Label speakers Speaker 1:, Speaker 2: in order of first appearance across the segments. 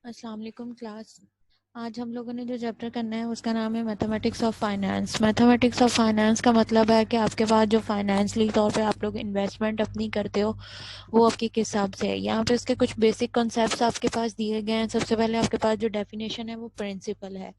Speaker 1: अस्सलाम वालेकुम क्लास। आज हम लोगों ने जो चैप्टर करना है उसका नाम है mathematics of finance. Mathematics of finance का मतलब है कि आपके पास जो फाइनेंशियली तौर पे आप लोग इन्वेस्टमेंट अपनी करते हो वो आपके किस हिसाब से है। यहाँ पे इसके कुछ बेसिक कॉन्सेप्ट्स आपके पास दिए गए हैं। सबसे पहले आपके पास जो डेफिनेशन है वो प्रिंसिपल है,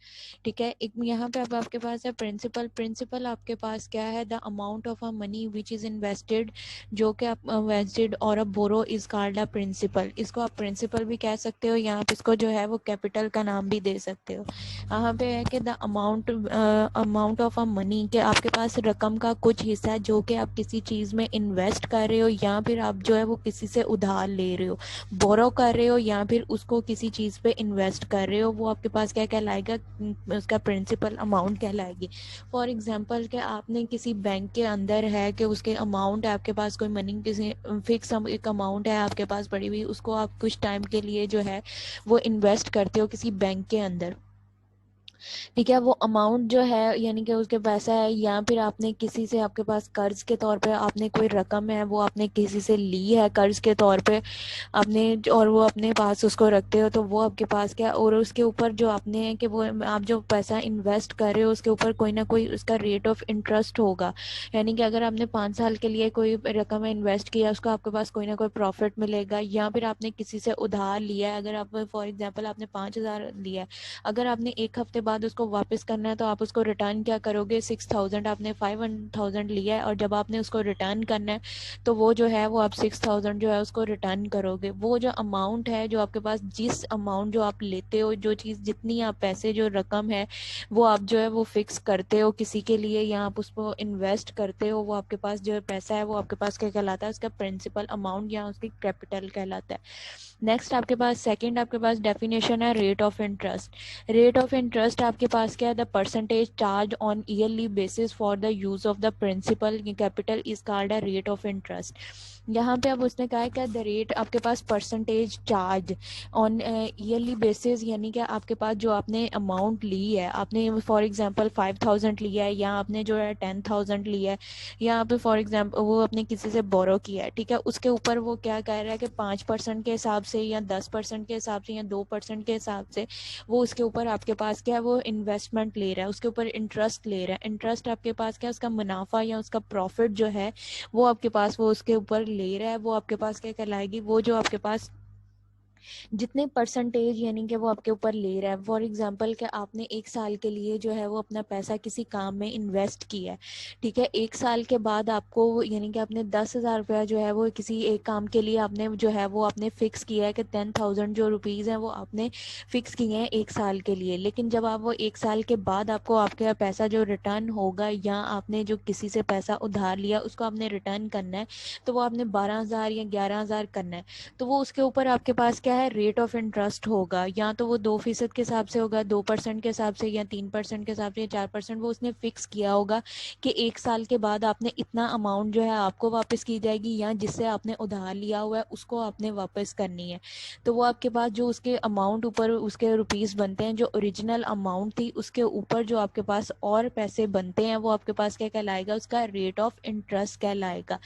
Speaker 1: ठीक है। एक यहाँ पे अब आपके पास है प्रिंसिपल। प्रिंसिपल आपके पास क्या है, the amount of a money which is invested, जो कि आप इन्वेस्टेड और अ बोरो इज कॉल्ड अ प्रिंसिपल। इसको आप प्रिंसिपल भी कह सकते हो, यहाँ पे इसको जो है वो कैपिटल का नाम भी दे सकते हो। यहाँ पे है कि the amount of a money, के आपके पास रकम का कुछ हिस्सा है जो कि आप किसी चीज़ में इन्वेस्ट कर रहे हो या फिर आप जो है वो किसी से उधार ले रहे हो, बोरो कर रहे हो या फिर उसको किसी चीज़ पे इन्वेस्ट कर रहे हो, वो आपके पास क्या कहलाएगा, उसका प्रिंसिपल अमाउंट कहलाएगी। फॉर एग्जांपल कि आपने किसी बैंक के अंदर है कि उसके अमाउंट है आपके पास, कोई मनी किसी फिक्स एक अमाउंट है आपके पास पड़ी हुई, उसको आप कुछ टाइम के लिए जो है वो इन्वेस्ट करते हो किसी बैंक के अंदर, ठीक है। वो अमाउंट जो है यानी कि उसके पैसा है, या फिर आपने किसी से, आपके पास कर्ज के तौर पे आपने कोई रकम है वो आपने किसी से ली है कर्ज के तौर पे आपने, और वो अपने पास उसको रखते हो, तो वो आपके पास क्या, और उसके ऊपर जो आपने है कि वो आप जो पैसा इन्वेस्ट कर रहे हो उसके ऊपर कोई ना कोई उसका रेट ऑफ इंटरेस्ट होगा। यानी कि अगर आपने 5 साल के लिए कोई रकम इन्वेस्ट किया उसको आपके पास कोई ना कोई प्रॉफिट मिलेगा, या फिर आपने किसी से उधार लिया है, अगर आप फॉर एग्जाम्पल आपने 5,000 लिया है, अगर आपने एक हफ्ते बाद उसको वापस करना है तो आप उसको रिटर्न क्या करोगे, 6,000 आपने 5,000 लिया है और जब आपने उसको रिटर्न करना है तो वो जो है वो आप 6,000 जो है उसको रिटर्न करोगे। वो जो अमाउंट है जो आपके पास, जिस अमाउंट जो आप लेते हो, जो चीज़ जितनी आप पैसे जो रकम है वो आप जो है वो फिक्स करते हो किसी के लिए या आप उसको इन्वेस्ट करते हो, वो आपके पास जो पैसा है वो आपके पास क्या कहलाता है, उसका प्रिंसिपल अमाउंट या उसकी कैपिटल कहलाता है। नेक्स्ट आपके पास सेकंड आपके पास डेफिनेशन है rate of interest. Rate of interest आपके पास क्या है, the percentage charge on yearly basis for the use of the principal capital is called a rate of interest. यहाँ पे अब उसने कहा है क्या, द रेट आपके पास percentage charge on yearly basis, यानी कि आपके पास जो आपने अमाउंट ली है, आपने फॉर एग्जांपल 5,000 लिया है या आपने जो है 10,000 लिया है, या पे फॉर एग्जांपल वो अपने किसी से बोरो किया है, ठीक है, उसके ऊपर वो क्या कह रहा है कि 5% के हिसाब से या 10% के हिसाब से या 2% के हिसाब से वो उसके ऊपर आपके पास क्या है वो इन्वेस्टमेंट ले रहा है, उसके ऊपर इंटरेस्ट ले रहा है। इंटरेस्ट आपके पास क्या, उसका मुनाफा या उसका प्रॉफिट जो है वो आपके पास वो उसके ऊपर ले रहा है, वो आपके पास क्या कहलाएगी, वो जो आपके पास जितने परसेंटेज यानी कि वो आपके ऊपर ले रहा है। फॉर एग्जांपल कि आपने एक साल के लिए जो है वो अपना पैसा किसी काम में इन्वेस्ट किया है, ठीक है। एक साल के बाद आपको यानी कि आपने 10,000 रुपया जो है वो किसी एक काम के लिए आपने जो है वो आपने फिक्स किया है कि 10,000 जो रुपीज़ हैं वो आपने फिक्स किए हैं एक साल के लिए। लेकिन जब आप वो एक साल के बाद आपको आपका पैसा जो रिटर्न होगा या आपने जो किसी से पैसा उधार लिया उसको आपने रिटर्न करना है, तो वो आपने 12,000 या 11,000 करना है, तो वो उसके ऊपर आपके पास क्या है रेट ऑफ इंटरेस्ट होगा, या तो वो 2% के हिसाब से होगा, 2% के हिसाब से या 3% के हिसाब से या 4%, वो उसने फिक्स किया होगा कि एक साल के बाद आपने इतना अमाउंट जो है आपको वापस की जाएगी, या जिससे आपने उधार लिया हुआ है उसको आपने वापस करनी है। तो वो आपके पास जो उसके अमाउंट ऊपर उसके रुपीस बनते हैं, जो ओरिजिनल अमाउंट थी उसके ऊपर जो आपके पास और पैसे बनते हैं वो आपके पास क्या कहलाएगा, उसका रेट ऑफ इंटरेस्ट कहलाएगा।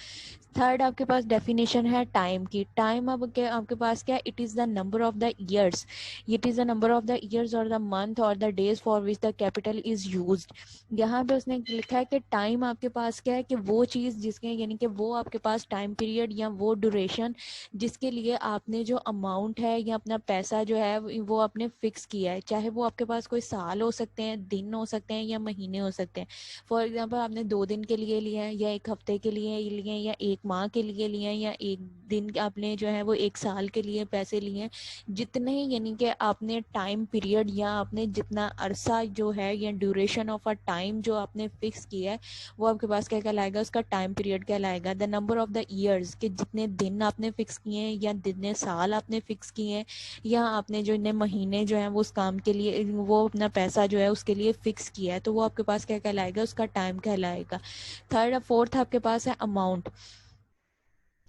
Speaker 1: थर्ड आपके पास डेफिनेशन है टाइम की। टाइम अब क्या आपके पास क्या, it is the number of the years, it is the number of the years और द मंथ और the days for which the capital is used. यहाँ पे उसने लिखा है कि टाइम आपके पास क्या है कि वो चीज़ जिसके यानी कि वो आपके पास टाइम पीरियड या वो ड्यूरेशन जिसके लिए आपने जो अमाउंट है या अपना पैसा जो है वो आपने फिक्स किया है, चाहे वो आपके पास कोई साल हो सकते हैं, दिन हो सकते हैं या महीने हो सकते हैं। फॉर एग्जाम्पल आपने 2 दिन के लिए लिया है या एक हफ्ते के लिए लिए या एक माह के लिए लिए हैं या एक दिन आपने जो है वो एक साल के लिए पैसे लिए हैं, जितने यानी कि आपने टाइम पीरियड या आपने जितना अरसा जो है या ड्यूरेशन ऑफ अ टाइम जो आपने फिक्स किया है वो आपके पास क्या कहलाएगा, उसका टाइम पीरियड कहलाएगा। The number of the years के जितने दिन आपने फिक्स किए हैं या जितने साल आपने फिक्स किए हैं या आपने जो इतने महीने जो है वो उस काम के लिए वो अपना पैसा जो है उसके लिए फिक्स किया है, तो वो आपके पास क्या कहलाएगा, उसका टाइम कहलाएगा। थर्ड फोर्थ आपके पास है अमाउंट।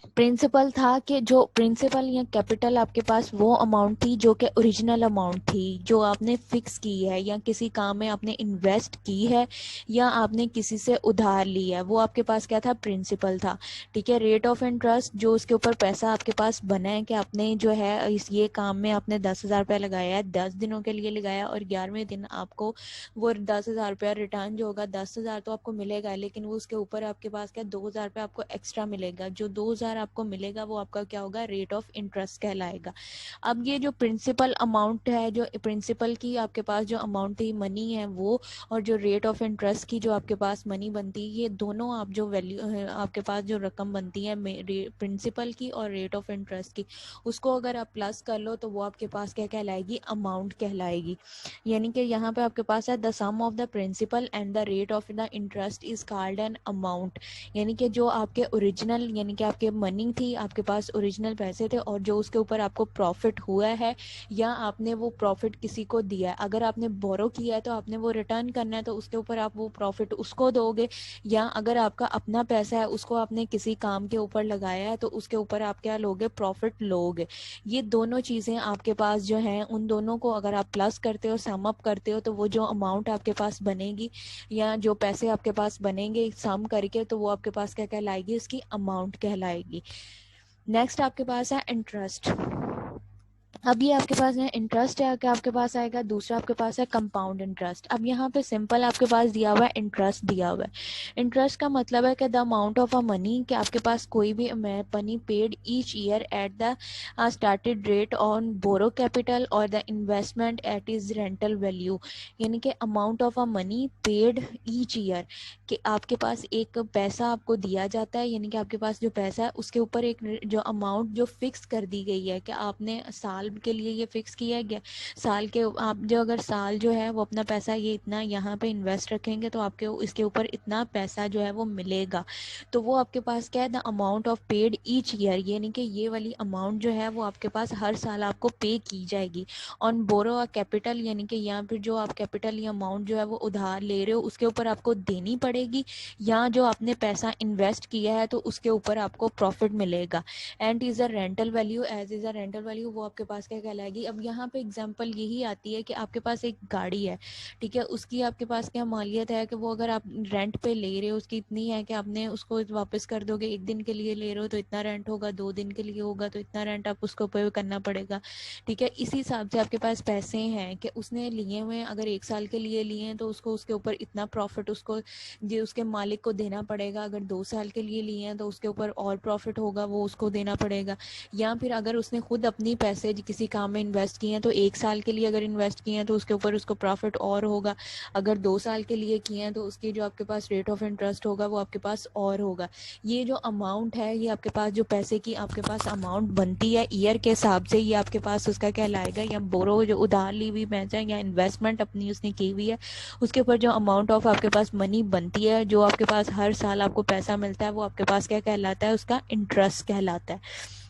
Speaker 1: प्रिंसिपल था कि जो प्रिंसिपल या कैपिटल आपके पास वो अमाउंट थी जो कि ओरिजिनल अमाउंट थी, जो आपने फिक्स की है या किसी काम में आपने इन्वेस्ट की है या आपने किसी से उधार ली है, वो आपके पास क्या था, प्रिंसिपल था। ठीक है। रेट ऑफ इंटरेस्ट, जो उसके ऊपर पैसा आपके पास बना है कि आपने जो है इस ये काम में आपने 10,000 रुपया लगाया है, 10 दिनों के लिए लगाया और 11वें दिन आपको वो 10,000 रुपया रिटर्न जो होगा, 10,000 तो आपको मिलेगा, लेकिन वो उसके ऊपर आपके पास क्या 2,000 रुपया आपको एक्स्ट्रा मिलेगा। जो 2,000 आपको मिलेगा वो आपका क्या होगा, रेट ऑफ इंटरेस्ट कहलाएगा। अब ये जो प्रिंसिपल अमाउंट है, जो प्रिंसिपल की आपके पास जो अमाउंट थी, मनी है वो, और जो रेट ऑफ इंटरेस्ट की जो आपके पास मनी बनती है, ये दोनों आप जो वैल्यू आपके पास जो रकम बनती है प्रिंसिपल की और रेट ऑफ इंटरेस्ट की, उसको अगर आप प्लस कर लो तो वो आपके पास क्या कहलाएगी, अमाउंट कहलाएगी। यानी कि यहाँ पे आपके पास है the sum of the principal and the rate of the interest is called an amount. यानी कि जो आपके ओरिजिनल, यानी कि आपके मनी थी, आपके पास ओरिजिनल पैसे थे और जो उसके ऊपर आपको प्रॉफिट हुआ है या आपने वो प्रॉफिट किसी को दिया है, अगर आपने बोरो किया है तो आपने वो रिटर्न करना है, तो उसके ऊपर आप वो प्रॉफिट उसको दोगे, या अगर आपका अपना पैसा है उसको आपने किसी काम के ऊपर लगाया है तो उसके ऊपर आप क्या लोगे, प्रॉफिट लोगे। ये दोनों चीज़ें आपके पास जो हैं, उन दोनों को अगर आप प्लस करते हो, सम अप करते हो, तो वो जो अमाउंट आपके पास बनेगी या जो पैसे आपके पास बनेंगे सम करके, तो वो आपके पास क्या कहलाएगी, उसकी अमाउंट कहलाएगी। नेक्स्ट आपके पास है इंटरेस्ट। अब ये आपके पास है इंटरेस्ट है कि आपके पास आएगा, दूसरा आपके पास है कंपाउंड इंटरेस्ट। अब यहाँ पे सिंपल आपके पास दिया हुआ है, इंटरेस्ट दिया हुआ है। इंटरेस्ट का मतलब है कि the amount of a money, कि आपके पास कोई भी money paid each year at the started rate on borrow capital और the investment at is rental value. यानी कि amount of a money paid each year, कि आपके पास एक पैसा आपको दिया जाता है, यानी कि आपके पास जो पैसा है उसके ऊपर एक जो अमाउंट जो फिक्स कर दी गई है, कि आपने साल के लिए ये फिक्स किया है, साल के आप जो अगर साल जो है वो अपना पैसा ये इतना यहाँ पे इन्वेस्ट रखेंगे तो आपके इसके ऊपर इतना पैसा जो है वो मिलेगा। तो वो आपके पास क्या है, the amount of paid each year, यानी कि ये वाली अमाउंट जो है वो आपके पास हर साल आपको पे की जाएगी। ऑन बोरो अ कैपिटल, यानी कि यहाँ पे जो आप कैपिटल या अमाउंट जो है वो उधार ले रहे हो उसके ऊपर आपको देनी पड़ेगी, या जो आपने पैसा इन्वेस्ट किया है तो उसके ऊपर आपको प्रॉफिट मिलेगा। And is a rental value, as is a rental value, वो आपके पास क्या कहलाएगी। अब यहाँ पे एग्जांपल यही आती है कि आपके पास एक गाड़ी है, ठीक है, उसकी आपके पास क्या मालियत है, कि वो अगर आप रेंट पे ले रहे हो उसकी इतनी है कि आपने उसको वापस कर दोगे, एक दिन के लिए ले रहे हो तो इतना रेंट होगा, 2 दिन के लिए होगा तो इतना रेंट आप उसको पे करना पड़ेगा। ठीक है, इसी हिसाब से आपके पास पैसे हैं कि उसने लिए हुए हैं, अगर 1 साल के लिए लिए हैं तो उसको उसके ऊपर इतना प्रॉफिट उसको जो उसके मालिक को देना पड़ेगा, अगर 2 साल के लिए लिए हैं तो उसके ऊपर और प्रॉफिट होगा, वो उसको देना पड़ेगा। या फिर अगर उसने खुद अपनी पैसे किसी काम में इन्वेस्ट किए हैं तो 1 साल के लिए अगर इन्वेस्ट किए हैं तो उसके ऊपर उसको प्रॉफिट और होगा, अगर 2 साल के लिए किए हैं तो उसकी जो आपके पास रेट ऑफ इंटरेस्ट होगा वो आपके पास और होगा। ये जो अमाउंट है, ये आपके पास जो पैसे की आपके पास अमाउंट बनती है ईयर के हिसाब से, ये आपके पास उसका कहलाएगा, या बोरो जो उधार ली हुई पैसा या इन्वेस्टमेंट अपनी उसने की हुई है उसके ऊपर जो अमाउंट ऑफ आपके पास मनी बनती है, जो आपके पास हर साल आपको पैसा मिलता है, वो आपके पास क्या कहलाता है, उसका इंटरेस्ट कहलाता है।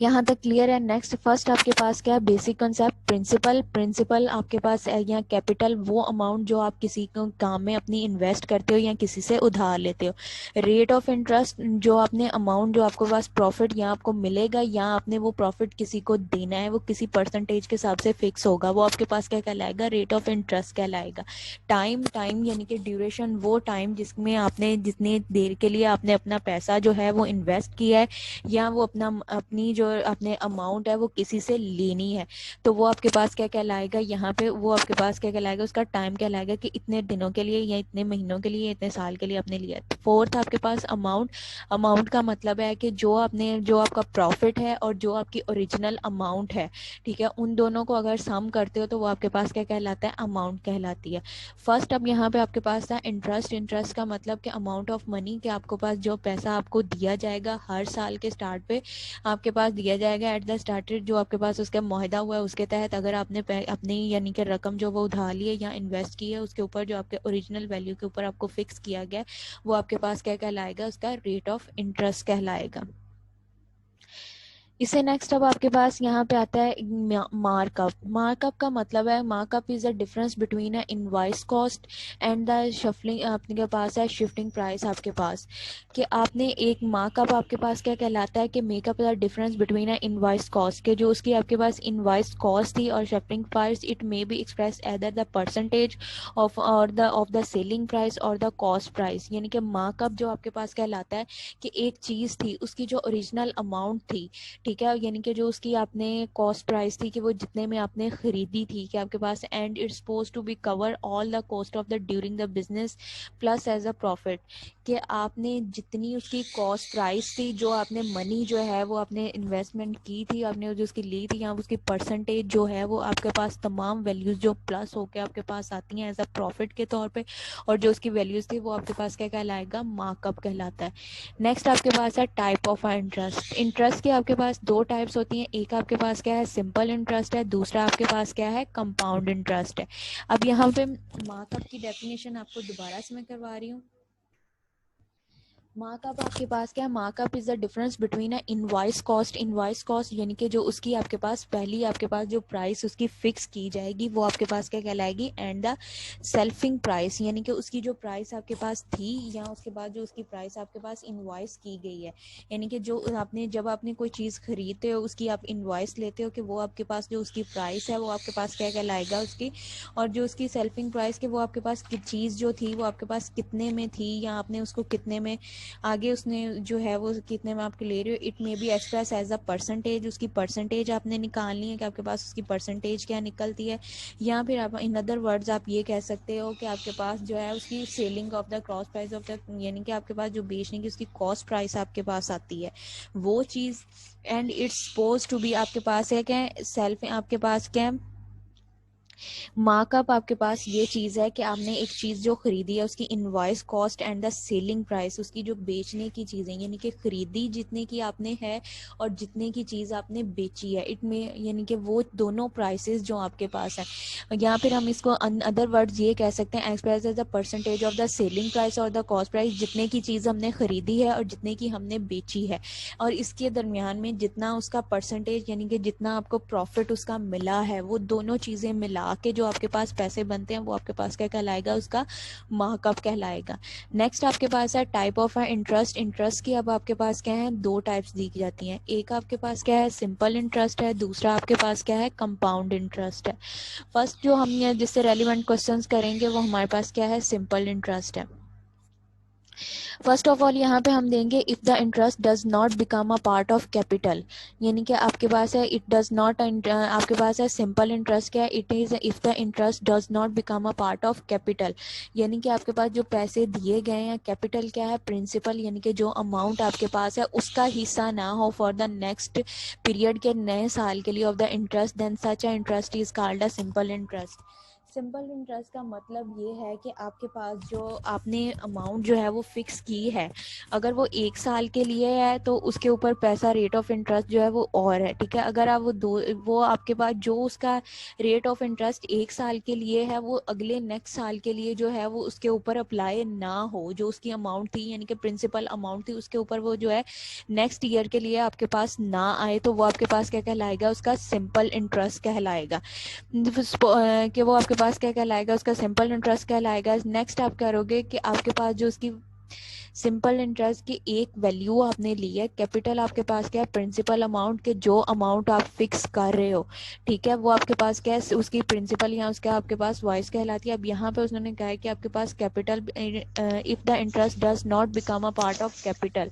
Speaker 1: यहाँ तक क्लियर है। नेक्स्ट फर्स्ट आपके पास क्या है, बेसिक कंसेप्ट प्रिंसिपल। प्रिंसिपल आपके पास है या कैपिटल, वो अमाउंट जो आप किसी को काम में अपनी इन्वेस्ट करते हो या किसी से उधार लेते हो। रेट ऑफ इंटरेस्ट, जो आपने अमाउंट जो आपके पास प्रॉफिट या आपको मिलेगा या आपने वो प्रॉफिट किसी को देना है, वो किसी परसेंटेज के हिसाब से फिक्स होगा, वो आपके पास क्या कहलाएगा, रेट ऑफ इंटरेस्ट कहलाएगा। टाइम, टाइम यानी कि ड्यूरेशन, वो टाइम जिसमें आपने जितनी देर के लिए आपने अपना पैसा जो है वो इन्वेस्ट किया है या वो अपना अपनी जो अपने अमाउंट है वो किसी से लेनी है, तो वो आपके पास क्या कहलाएगा, यहाँ पे वो आपके पास क्या कहलाएगा, उसका टाइम कहलाएगा कि इतने दिनों के लिए या इतने महीनों के लिए इतने साल के लिए आपने लिया। फोर्थ आपके पास अमाउंट। अमाउंट का मतलब है कि जो आपने जो आपका प्रॉफिट है और जो आपकी ओरिजिनल अमाउंट है, ठीक है, उन दोनों को अगर सम करते हो तो वो आपके पास क्या कहलाता है, अमाउंट कहलाती है। फर्स्ट अब यहाँ पे आपके पास था इंटरेस्ट। इंटरेस्ट का मतलब कि अमाउंट ऑफ मनी, कि आपके पास जो पैसा आपको दिया जाएगा हर साल के स्टार्ट पे आपके पास दिया जाएगा एट द स्टार्टेड, जो आपके पास उसका मुआहदा हुआ है उसके तहत, अगर आपने अपनी यानी कि रकम जो वो उधार ली है या इन्वेस्ट की है उसके ऊपर जो आपके ओरिजिनल वैल्यू के ऊपर आपको फिक्स किया गया वो आपके पास क्या कहलाएगा, उसका रेट ऑफ इंटरेस्ट कहलाएगा। इससे नेक्स्ट अब आपके पास यहाँ पे आता है मार्कअप। मार्कअप का मतलब है, markup is the difference between a invoice cost and the shuffling, आपके पास है शिफ्टिंग प्राइस आपके पास, कि आपने एक मार्कअप आपके पास क्या कहलाता है कि makeup the difference between a invoice cost, के जो उसकी आपके पास इनवॉइस कॉस्ट थी और shifting price, it may be express either the percentage of the selling price और द कॉस्ट प्राइस। यानी कि मार्कअप जो आपके पास कहलाता है कि एक चीज़ थी उसकी जो ओरिजिनल अमाउंट थी, ठीक है, यानी कि जो उसकी आपने कॉस्ट प्राइस थी कि वो जितने में आपने खरीदी थी कि आपके पास, and it's suppose to be cover all the cost of the during the business plus as a profit, कि आपने जितनी उसकी कॉस्ट प्राइस थी, जो आपने मनी जो है वो आपने इन्वेस्टमेंट की थी, आपने जो उसकी ली थी, यहाँ उसकी परसेंटेज जो है वो आपके पास तमाम वैल्यूज जो प्लस होके आपके पास आती हैं एज अ प्रॉफिट के तौर पे, और जो उसकी वैल्यूज थी वो आपके पास क्या कहलाएगा, मार्कअप कहलाता है। नेक्स्ट आपके पास है टाइप ऑफ इंटरेस्ट। इंटरेस्ट के आपके पास दो टाइप्स होती हैं, एक आपके पास क्या है, सिंपल इंटरेस्ट है, दूसरा आपके पास क्या है, कंपाउंड इंटरेस्ट है। अब यहाँ पे मार्कअप की डेफिनेशन आपको दोबारा से मैं करवा रही हूँ। मार्कअप आपके पास क्या है, markup is the difference between a invoice cost, invoice cost यानी कि जो उसकी आपके पास पहली आपके पास जो प्राइस उसकी फिक्स की जाएगी वो आपके पास क्या कहलाएगी, एंड द सेल्फिंग प्राइस, यानी कि उसकी जो प्राइस आपके पास थी या उसके बाद जो उसकी प्राइस आपके पास इनवॉइस की गई है, यानी कि जो आपने जब आपने कोई चीज़ खरीदते हो उसकी आप इनवॉइस लेते हो कि वो आपके पास जो उसकी प्राइस है वो आपके पास क्या कहलाएगा उसकी, और जो उसकी सेल्फिंग प्राइस के वो आपके पास चीज़ जो थी वो आपके पास कितने में थी या आपने उसको कितने में आगे उसने जो है वो कितने में आपके ले रहे हो, it may be express as a percentage, उसकी परसेंटेज आपने निकालनी है कि आपके पास उसकी परसेंटेज क्या निकलती है, या फिर आप इन अदर वर्ड्स आप ये कह सकते हो कि आपके पास जो है उसकी selling of the cross price of the, यानी कि आपके पास जो बेचने की उसकी कॉस्ट प्राइस आपके पास आती है वो चीज़, and it's suppose to be आपके पास है क्या, सेल्फ आपके पास क्या, मार्कअप आपके पास ये चीज़ है कि आपने एक चीज़ जो खरीदी है उसकी invoice cost and the selling price, उसकी जो बेचने की चीज़ें यानी कि खरीदी जितने की आपने है और जितने की चीज़ आपने बेची है, इट में यानी कि वो दोनों प्राइसेस जो आपके पास है, या फिर हम इसको अदर वर्ड्स ये कह सकते हैं, express as the percentage of the selling price और द कॉस्ट प्राइस, जितने की चीज़ हमने खरीदी है और जितने की हमने बेची है, और इसके दरमियान में जितना उसका परसेंटेज यानी कि जितना आपको प्रॉफिट उसका मिला है, वो दोनों चीज़ें मिला के जो आपके पास पैसे बनते हैं वो आपके पास क्या कहलाएगा, उसका मार्कअप कहलाएगा। नेक्स्ट आपके पास है टाइप ऑफ इंटरेस्ट। इंटरेस्ट की अब आपके पास क्या है, दो टाइप्स दी जाती हैं, एक आपके पास क्या है, सिंपल इंटरेस्ट है, दूसरा आपके पास क्या है, कंपाउंड इंटरेस्ट है। फर्स्ट जो हम जिससे रेलिवेंट क्वेश्चंस करेंगे वो हमारे पास क्या है, सिंपल इंटरेस्ट है। फर्स्ट ऑफ ऑल यहाँ पे हम देंगे if the interest does not become a part of capital, यानी कि आपके पास है इट डज नॉट, आपके पास है सिंपल इंटरेस्ट क्या है, it is if the interest does not become a part of capital, यानी कि आपके पास जो पैसे दिए गए हैं, कैपिटल क्या है, प्रिंसिपल, यानी कि जो अमाउंट आपके पास है उसका हिस्सा ना हो फॉर द नेक्स्ट पीरियड के नए साल के लिए of the interest, then such a interest is called a simple interest. Simple interest का मतलब ये है कि आपके पास जो आपने अमाउंट जो है वो फिक्स की है, अगर वो एक साल के लिए है तो उसके ऊपर पैसा रेट ऑफ इंटरेस्ट जो है वो और है, ठीक है, अगर आप वो आपके पास जो उसका रेट ऑफ इंटरेस्ट एक साल के लिए है वो अगले नेक्स्ट साल के लिए जो है वो उसके ऊपर अप्लाई ना हो, जो उसकी अमाउंट थी यानी कि प्रिंसिपल अमाउंट थी उसके ऊपर वो जो है नेक्स्ट ईयर के लिए आपके पास ना आए, तो वो आपके पास क्या कहलाएगा, उसका सिंपल इंटरेस्ट कहलाएगा, कि वो आपके पास क्या कहलाएगा, उसका सिंपल इंटरेस्ट कहलाएगा। नेक्स्ट आप करोगे कि आपके पास जो उसकी सिंपल इंटरेस्ट की एक वैल्यू आपने ली है, कैपिटल आपके पास क्या है, प्रिंसिपल अमाउंट के जो अमाउंट आप फिक्स कर रहे हो, ठीक है, वो आपके पास क्या है, उसकी प्रिंसिपल या उसका आपके पास वॉइस कहलाती है। अब यहाँ पे उसने कहा है कि आपके पास capital if the interest does not become a part of capital,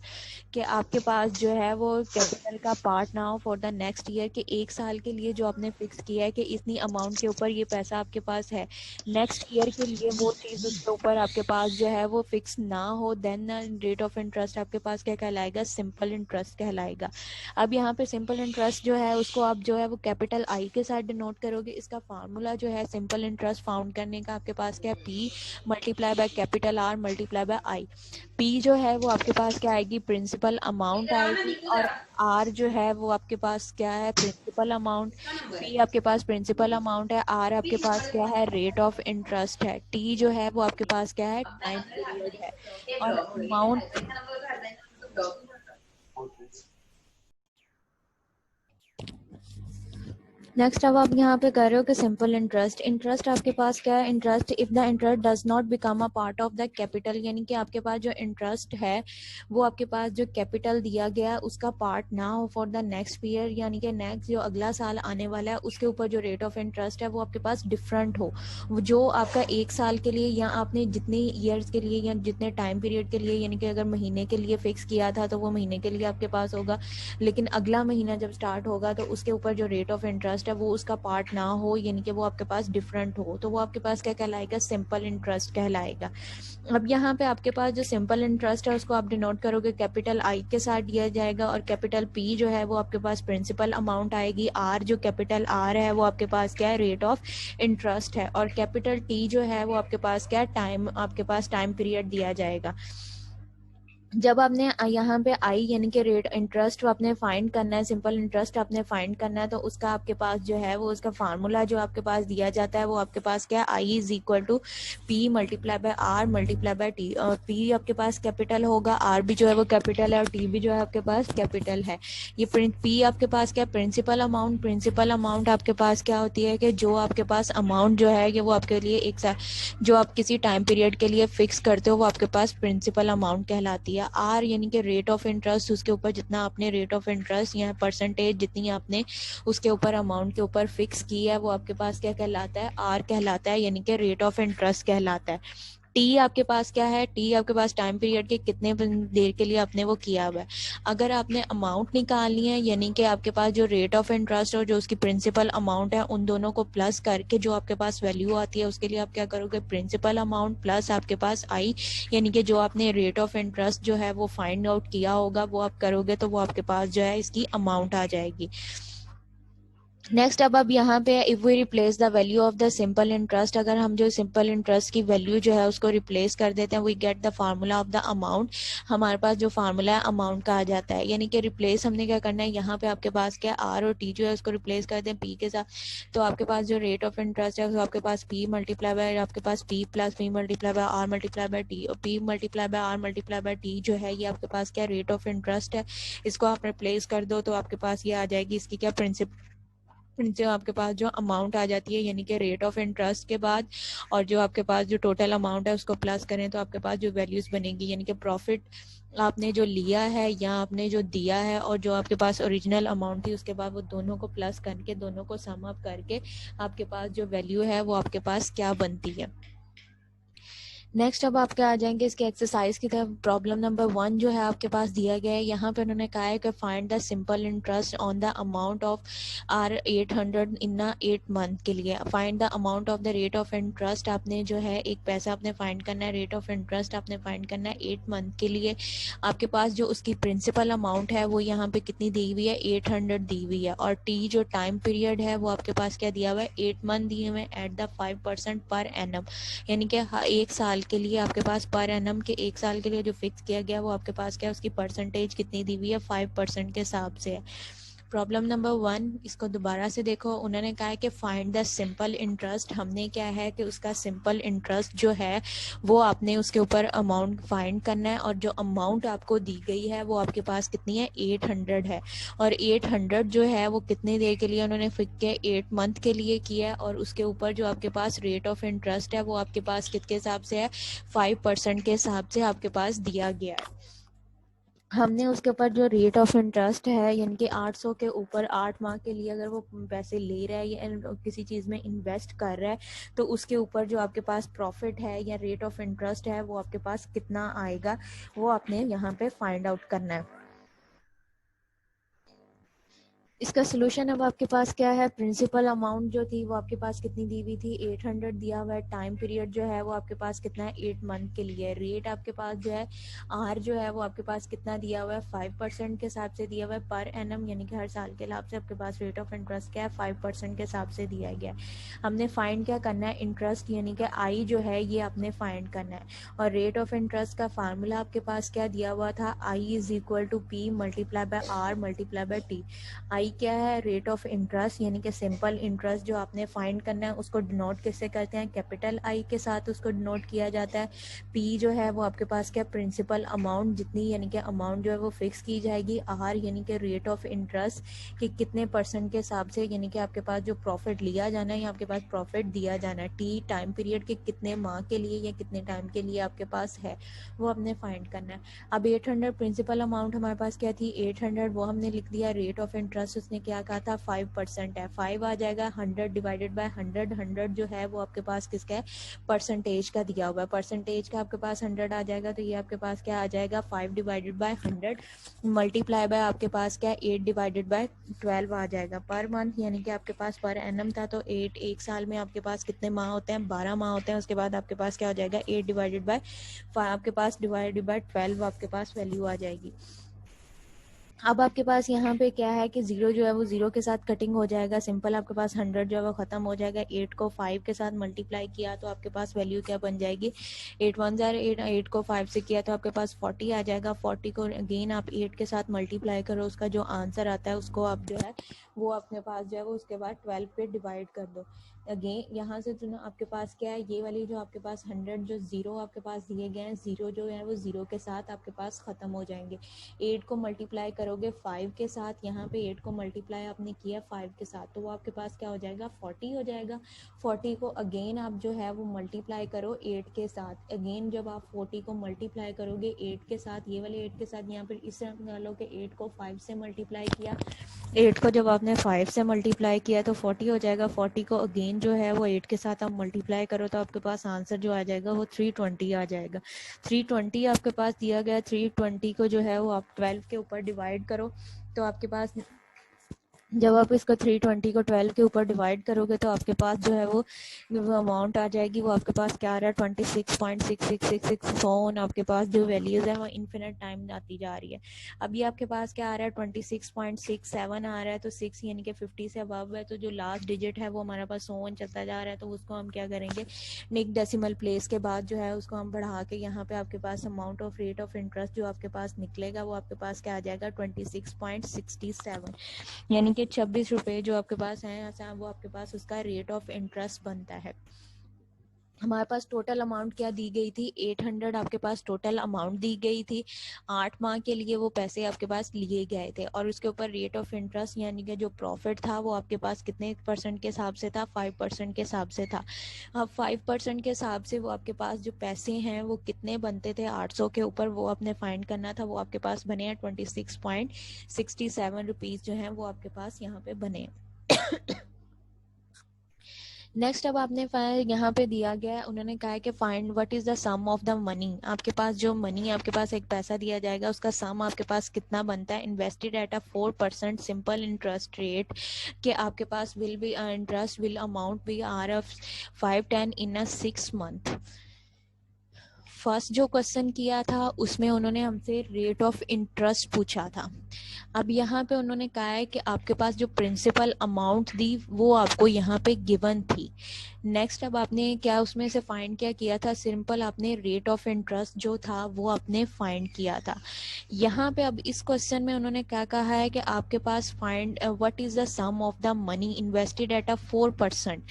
Speaker 1: कि आपके पास जो है वो कैपिटल का पार्ट ना हो फॉर द नेक्स्ट ईयर, कि एक साल के लिए जो आपने फिक्स किया है कि इतनी अमाउंट के ऊपर ये पैसा आपके पास है, नेक्स्ट ईयर के लिए वो चीज़ उसके ऊपर आपके पास जो है वो फिक्स ना हो, देन रेट ऑफ इंटरेस्ट आपके पास क्या कहलाएगा, सिंपल इंटरेस्ट कहलाएगा। अब यहाँ पे सिंपल इंटरेस्ट जो है उसको आप जो है वो कैपिटल आई के साथ डिनोट करोगे। इसका फार्मूला जो है सिंपल इंटरेस्ट फाउंड करने का आपके पास क्या है, P multiply by capital R multiply bye I. P जो है वो आपके पास क्या आएगी, प्रिंसिपल अमाउंट आएगी, और आर जो है वो आपके पास क्या है, प्रिंसिपल अमाउंट। पी आपके पास प्रिंसिपल अमाउंट है, आर आपके पास क्या है, रेट ऑफ इंटरेस्ट है, टी जो है वो आपके पास क्या है, टाइम पीरियड है, और अमाउंट नेक्स्ट अब आप यहाँ पे कर रहे हो कि सिंपल इंटरेस्ट। इंटरेस्ट आपके पास क्या है? Interest if the interest does not become a part of the capital, यानी कि आपके पास जो इंटरेस्ट है वो आपके पास जो कैपिटल दिया गया है उसका पार्ट ना हो फॉर द नेक्स्ट ईयर, यानी कि नेक्स्ट जो अगला साल आने वाला है उसके ऊपर जो रेट ऑफ इंटरेस्ट है वो आपके पास डिफरेंट हो। जो आपका एक साल के लिए या आपने जितने ईयर्स के लिए या जितने टाइम पीरियड के लिए, यानी कि अगर महीने के लिए फिक्स किया था तो वो महीने के लिए आपके पास होगा, लेकिन अगला महीना जब स्टार्ट होगा तो उसके ऊपर जो रेट ऑफ इंटरेस्ट है वो उसका पार्ट ना हो, यानी कि वो आपके पास डिफरेंट हो, तो वो आपके पास क्या कहलाएगा? सिंपल इंटरेस्ट कहलाएगा। अब यहाँ पे आपके पास जो सिंपल इंटरेस्ट है उसको आप डिनोट करोगे कैपिटल आई के साथ दिया जाएगा, और कैपिटल पी जो है वो आपके पास प्रिंसिपल अमाउंट आएगी, आर जो कैपिटल आर है वो आपके पास क्या है? रेट ऑफ इंटरेस्ट है, और कैपिटल टी जो है वो आपके पास क्या है? टाइम, आपके पास टाइम पीरियड दिया जाएगा। जब आपने यहाँ पे आई यानी कि रेट इंटरेस्ट आपने फाइंड करना है, सिंपल इंटरेस्ट आपने फाइंड करना है, तो उसका आपके पास जो है वो उसका फार्मूला जो आपके पास दिया जाता है वो आपके पास क्या है? I is equal to P multiply by R multiply by T. और पी आपके पास कैपिटल होगा, आर भी जो है वो कैपिटल है, और टी भी जो है आपके पास कैपिटल है। ये पी आपके पास क्या? Principal amount. प्रिंसिपल अमाउंट आपके पास क्या होती है कि जो आपके पास अमाउंट जो है कि वो आपके लिए एक जो आप किसी टाइम पीरियड के लिए फिक्स करते हो वो आपके पास प्रिंसिपल अमाउंट कहलाती है। आर यानी कि रेट ऑफ इंटरेस्ट, उसके ऊपर जितना आपने रेट ऑफ इंटरेस्ट या परसेंटेज जितनी आपने उसके ऊपर अमाउंट के ऊपर फिक्स की है वो आपके पास क्या कहलाता है? आर कहलाता है, यानी कि रेट ऑफ इंटरेस्ट कहलाता है। टी आपके पास क्या है? टी आपके पास टाइम पीरियड के कितने देर के लिए आपने वो किया हुआ है। अगर आपने अमाउंट निकालनी है, यानी कि आपके पास जो रेट ऑफ इंटरेस्ट और जो उसकी प्रिंसिपल अमाउंट है उन दोनों को प्लस करके जो आपके पास वैल्यू आती है उसके लिए आप क्या करोगे? प्रिंसिपल अमाउंट प्लस आपके पास आई, यानी कि जो आपने रेट ऑफ इंटरेस्ट जो है वो फाइंड आउट किया होगा वो आप करोगे तो वो आपके पास जो है इसकी अमाउंट आ जाएगी। नेक्स्ट अब यहाँ पे if we replace the value of the simple interest, अगर हम जो सिंपल इंटरेस्ट की वैल्यू जो है उसको रिप्लेस कर देते हैं, we get the formula of the amount. हमारे पास जो फार्मूला है अमाउंट का आ जाता है, यानी कि रिप्लेस हमने क्या करना है? यहाँ पे आपके पास क्या आर और टी जो है उसको रिप्लेस कर दें पी के साथ, तो आपके पास जो रेट ऑफ इंटरेस्ट है आपके पास पी मल्टीप्लाई बाय आपके पास P plus P multiply by R multiply by T, और P multiply by R multiply by T जो है ये आपके पास क्या? रेट ऑफ इंटरेस्ट है। इसको आप रिप्लेस कर दो तो आपके पास ये आ जाएगी इसकी क्या? प्रिंसिपल, जो आपके पास जो अमाउंट आ जाती है, यानी कि रेट ऑफ इंटरेस्ट के बाद और जो आपके पास जो टोटल अमाउंट है उसको प्लस करें तो आपके पास जो वैल्यूज बनेगी, यानी कि प्रॉफिट आपने जो लिया है या आपने जो दिया है और जो आपके पास ओरिजिनल अमाउंट थी उसके बाद वो दोनों को प्लस करके दोनों को सम अप करके आपके पास जो वैल्यू है वो आपके पास क्या बनती है। नेक्स्ट अब आपके आ जाएंगे इसके एक्सरसाइज की तरफ। प्रॉब्लम नंबर 1 जो है आपके पास दिया गया है, यहाँ पे उन्होंने कहा है कि find the simple interest on the amount of R 800 in 8 month के लिए। Find the amount of the rate of interest, आपने जो है एक पैसा आपने फाइंड करना है, रेट ऑफ इंटरेस्ट आपने फाइंड करना है 8 मंथ के लिए। आपके पास जो उसकी प्रिंसिपल अमाउंट है वो यहाँ पे कितनी दी हुई है? 800 दी हुई है, और टी जो टाइम पीरियड है वो आपके पास क्या दिया हुआ है? 8 मंथ दिए हुए एट द 5% पर एनम, यानी कि एक साल के लिए आपके पास पर एनम के एक साल के लिए जो फिक्स किया गया वो आपके पास क्या? उसकी परसेंटेज कितनी दी हुई है? 5% के हिसाब से है। प्रॉब्लम नंबर 1 इसको दोबारा से देखो। उन्होंने कहा है कि फाइंड द सिंपल इंटरेस्ट। हमने क्या है कि उसका सिंपल इंटरेस्ट जो है वो आपने उसके ऊपर अमाउंट फाइंड करना है, और जो अमाउंट आपको दी गई है वो आपके पास कितनी है? 800 है, और 800 जो है वो कितने देर के लिए उन्होंने फिक्स किया? 8 मंथ के लिए किया है, और उसके ऊपर जो आपके पास रेट ऑफ इंटरेस्ट है वो आपके पास कितने हिसाब से है? 5% के हिसाब से आपके पास दिया गया है। हमने उसके ऊपर जो रेट ऑफ इंटरेस्ट है यानी कि 800 के ऊपर 8 माह के लिए अगर वो पैसे ले रहा है या किसी चीज़ में इन्वेस्ट कर रहा है तो उसके ऊपर जो आपके पास प्रॉफिट है या रेट ऑफ इंटरेस्ट है वो आपके पास कितना आएगा वो आपने यहाँ पे फाइंड आउट करना है। इसका सोल्यूशन अब आपके पास क्या है? प्रिंसिपल अमाउंट जो थी वो आपके पास कितनी दी हुई थी? 800 दिया हुआ है। टाइम पीरियड जो है वो आपके पास कितना है? 8 मंथ के लिए। रेट आपके पास जो है आर जो है वो आपके पास कितना दिया हुआ है? 5% के हिसाब से दिया हुआ है पर एनम, यानी कि हर साल के हिसाब से आपके पास रेट ऑफ इंटरेस्ट क्या है? 5% के हिसाब से दिया गया है। हमने फाइंड क्या करना है? इंटरेस्ट, यानी कि आई जो है ये आपने फाइंड करना है, और रेट ऑफ इंटरेस्ट का फार्मूला आपके पास क्या दिया हुआ था? I is equal to P multiply by R multiply by T. I क्या है, रेट ऑफ इंटरेस्ट यानी कि सिंपल इंटरेस्ट जो आपने फाइंड करना है उसको डिनोट किससे करते हैं, कैपिटल आई के साथ उसको डिनोट किया जाता है। पी जो है वो आपके पास क्या, प्रिंसिपल अमाउंट जितनी यानी कि अमाउंट जो है वो फिक्स की जाएगी। आर यानी कि रेट ऑफ इंटरेस्ट कि कितने परसेंट के हिसाब से यानी कि आपके पास जो प्रॉफिट लिया जाना है या आपके पास प्रॉफिट दिया जाना है। टी टाइम पीरियड के कितने माह के लिए या कितने टाइम के लिए आपके पास है वो आपने फाइंड करना है। अब 800 प्रिंसिपल अमाउंट हमारे पास क्या थी, 800, वो हमने लिख दिया। रेट ऑफ इंटरेस्ट उसने क्या कहा था, 5% है। 5 आ जाएगा, 100 डिवाइडेड बाय 100, 100 जो है वो आपके पास किसका है, परसेंटेज का दिया हुआ है। परसेंटेज का आपके पास 100 आ जाएगा, तो ये आपके पास क्या आ जाएगा, 5 डिवाइडेड बाय 100 मल्टीप्लाई बाय आपके पास क्या, 8 डिवाइडेड बाय 12 आ जाएगा पर मंथ, यानी कि आपके पास पर एनम था तो 8, एक साल में आपके पास कितने माह होते हैं, 12 माह होते हैं। उसके बाद आपके पास क्या हो जाएगा, 8 डिवाइडेड बाय आपके पास डिवाइडेड बाय 12 आपके पास वैल्यू आ जाएगी। अब आपके पास यहाँ पे क्या है कि जीरो जो है वो जीरो के साथ कटिंग हो जाएगा, सिंपल आपके पास 100 जो है वो खत्म हो जाएगा। 8 को 5 के साथ मल्टीप्लाई किया तो आपके पास वैल्यू क्या बन जाएगी, 8 1 जार 8, 8 को 5 से किया तो आपके पास 40 आ जाएगा। 40 को अगेन आप 8 के साथ मल्टीप्लाई करो, उसका जो आंसर आता है उसको आप जो है वो अपने पास जो है वो उसके बाद 12 पे डिवाइड कर दो। अगेन यहाँ से जो ना आपके पास क्या है, ये वाली जो आपके पास 100 जो जीरो आपके पास दिए गए हैं, जीरो जो है वो जीरो के साथ आपके पास खत्म हो जाएंगे। 8 को मल्टीप्लाई करोगे 5 के साथ, यहाँ पे 8 को मल्टीप्लाई आपने किया 5 के साथ तो वो आपके पास क्या हो जाएगा, 40 हो जाएगा। 40 को अगेन आप जो है वो मल्टीप्लाई करो 8 के साथ। अगेन जब आप 40 को मल्टीप्लाई करोगे 8 के साथ, ये वाले 8 के साथ, यहाँ पर इस तरह लो कि 8 को 5 से मल्टीप्लाई किया, 8 को जब आपने 5 से मल्टीप्लाई किया तो 40 हो जाएगा। 40 को अगेन जो है वो 8 के साथ आप मल्टीप्लाई करो तो आपके पास आंसर जो आ जाएगा वो 320 आ जाएगा। 320 आपके पास दिया गया, 320 को जो है वो आप 12 के ऊपर डिवाइड करो तो आपके पास, जब आप इसको 320 को 12 के ऊपर डिवाइड करोगे तो आपके पास जो है वो अमाउंट आ जाएगी, वो आपके पास क्या आ रहा है, 26.6666 फोन आपके पास जो वैल्यूज है वो इन्फिनिट टाइम आती जा रही है। अभी आपके पास क्या आ रहा है, 26.67 आ रहा है, तो 6 यानी कि 50 से अबव है, तो जो लास्ट डिजिट है वो हमारे पास फोन चलता जा रहा है, तो उसको हम क्या करेंगे, निक डेसिमल प्लेस के बाद जो है उसको हम बढ़ा के यहाँ पे आपके पास amount of rate of interest जो आपके पास निकलेगा वो आपके पास क्या आ जाएगा, 26.67, यानी कि 26 रुपये जो आपके पास है वो आपके पास उसका रेट ऑफ इंटरेस्ट बनता है। हमारे पास टोटल अमाउंट क्या दी गई थी, 800 आपके पास टोटल अमाउंट दी गई थी। 8 माह के लिए वो पैसे आपके पास लिए गए थे और उसके ऊपर रेट ऑफ इंटरेस्ट यानी कि जो प्रॉफिट था वो आपके पास कितने परसेंट के हिसाब से था, 5% के हिसाब से था। अब 5% के हिसाब से वो आपके पास जो पैसे हैं वो कितने बनते थे, 800 के ऊपर वो आपने फाइंड करना था, वो आपके पास बने हैं 26.67 रुपीज़ जो हैं वो आपके पास यहाँ पे बने। नेक्स्ट अब आपने यहाँ पे दिया गया है, उन्होंने कहा है कि find what is the sum of the money. आपके पास जो मनी आपके पास एक पैसा दिया जाएगा उसका सम आपके पास कितना बनता है, invested at a 4% simple interest rate, कि आपके पास will be interest will amount be R of 510 in a 6 month. First जो क्वेश्चन किया था उसमें उन्होंने हमसे रेट ऑफ इंटरेस्ट पूछा था। अब यहाँ पे उन्होंने कहा है कि आपके पास जो प्रिंसिपल अमाउंट दी वो आपको यहाँ पे गिवन थी। नेक्स्ट अब आपने क्या उसमें से फाइंड क्या किया था, सिंपल आपने रेट ऑफ इंटरेस्ट जो था वो आपने फाइंड किया था। यहाँ पे अब इस क्वेश्चन में उन्होंने क्या कहा है कि आपके पास find what is the sum of the money invested at a 4%,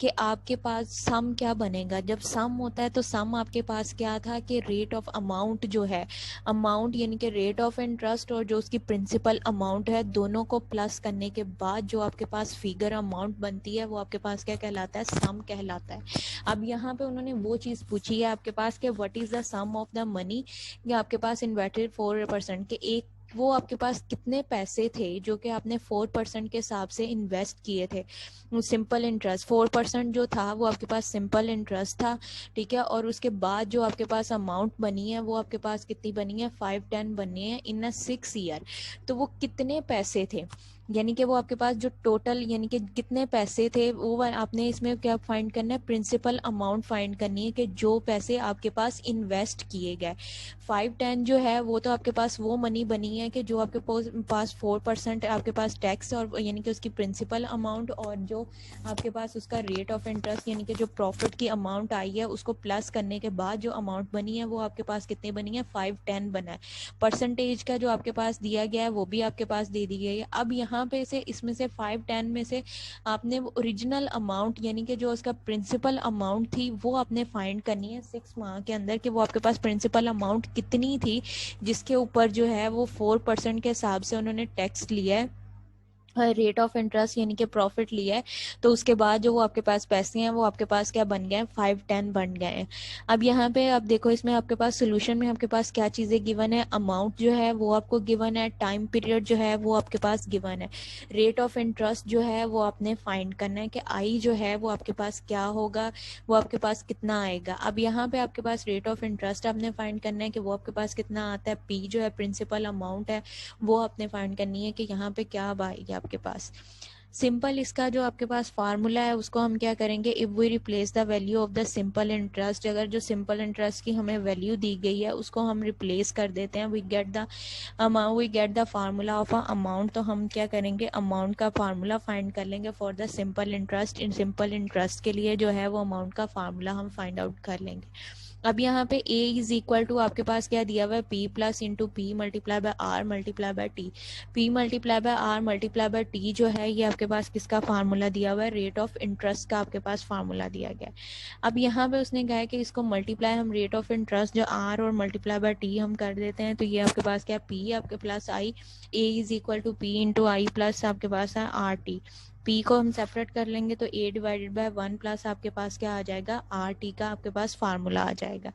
Speaker 1: कि आपके पास सम क्या बनेगा। जब सम होता है तो सम आपके पास क्या था कि रेट ऑफ अमाउंट जो है, अमाउंट यानी कि रेट ऑफ इंटरेस्ट और जो उसकी प्रिंसिपल अमाउंट है दोनों को प्लस करने के बाद जो आपके पास फिगर अमाउंट बनती है वो आपके पास क्या कहलाता है, सम कहलाता है। अब यहाँ पे उन्होंने वो चीज़ पूछी है आपके पास कि what is the sum of the money, या आपके पास इन्वेस्टेड 4% के एक, वो आपके पास कितने पैसे थे जो कि आपने 4% के हिसाब से इन्वेस्ट किए थे। सिंपल इंटरेस्ट 4% जो था वो आपके पास सिंपल इंटरेस्ट था, ठीक है। और उसके बाद जो आपके पास अमाउंट बनी है वो आपके पास कितनी बनी है, 510 बनी है इन अ 6 ईयर। तो वो कितने पैसे थे, यानी कि वो आपके पास जो टोटल यानी कि कितने पैसे थे वो आपने इसमें क्या फाइंड करना है, प्रिंसिपल अमाउंट फाइंड करनी है कि जो पैसे आपके पास इन्वेस्ट किए गए। 510 जो है वो तो आपके पास वो मनी बनी है कि जो आपके पास 4% आपके पास टैक्स और यानी कि उसकी प्रिंसिपल अमाउंट और जो आपके पास उसका रेट ऑफ इंटरेस्ट यानी कि जो प्रॉफिट की अमाउंट आई है उसको प्लस करने के बाद जो अमाउंट बनी है वो आपके पास कितनी बनी है 510 बना है। परसेंटेज का जो आपके पास दिया गया है वो भी आपके पास दे दी गई है। अब यहाँ पे से इसमें से 510 में से आपने ओरिजिनल अमाउंट यानी कि जो उसका प्रिंसिपल अमाउंट थी वो आपने फाइंड करनी है 6 माह के अंदर कि वो आपके पास प्रिंसिपल अमाउंट कितनी थी जिसके ऊपर जो है वो 4% के हिसाब से उन्होंने टैक्स लिया है, रेट ऑफ इंटरेस्ट यानी कि प्रॉफिट लिया है। तो उसके बाद जो वो आपके पास पैसे हैं वो आपके पास क्या बन गए हैं 510 बन गए हैं। अब यहाँ पे आप देखो इसमें आपके पास सोल्यूशन में आपके पास क्या चीज़ें गिवन है, अमाउंट जो है वो आपको गिवन है, टाइम पीरियड जो है वो आपके पास गिवन है, रेट ऑफ इंटरेस्ट जो है वो आपने फाइंड करना है कि आई जो है वो आपके पास क्या होगा, वो आपके पास कितना आएगा। अब यहाँ पे आपके पास रेट ऑफ इंटरेस्ट आपने फाइंड करना है कि वो आपके पास कितना आता है, पी जो है प्रिंसिपल अमाउंट है वो आपने फाइंड करनी है कि यहाँ पे क्या आएगी आपके पास। सिंपल इसका जो आपके पास फार्मूला है उसको हम क्या करेंगे, if we replace the value of the simple interest, अगर जो सिंपल इंटरेस्ट की हमें वैल्यू दी गई है उसको हम रिप्लेस कर देते हैं, we get the amount, we get the formula of a amount. तो हम क्या करेंगे अमाउंट का फार्मूला फाइंड कर लेंगे for the simple interest. In simple interest के लिए जो है वो अमाउंट का फार्मूला हम फाइंड आउट कर लेंगे। अब यहाँ पे a इज इक्वल टू आपके पास क्या दिया हुआ है, p plus into P multiply by R multiply by T. p multiply by R multiply by T जो है ये आपके पास किसका फार्मूला दिया हुआ है, रेट ऑफ इंटरेस्ट का आपके पास फार्मूला दिया गया है। अब यहाँ पे उसने कहा है कि इसको मल्टीप्लाई हम रेट ऑफ इंटरेस्ट जो r और मल्टीप्लाई बाय टी हम कर देते हैं, तो ये आपके पास क्या p आपके plus I, a is equal to P into I plus आपके पास है आर टी। p को हम सेपरेट कर लेंगे तो a डिवाइडेड बाय 1 प्लस आपके पास क्या आ जाएगा आर टी का आपके पास फार्मूला आ जाएगा।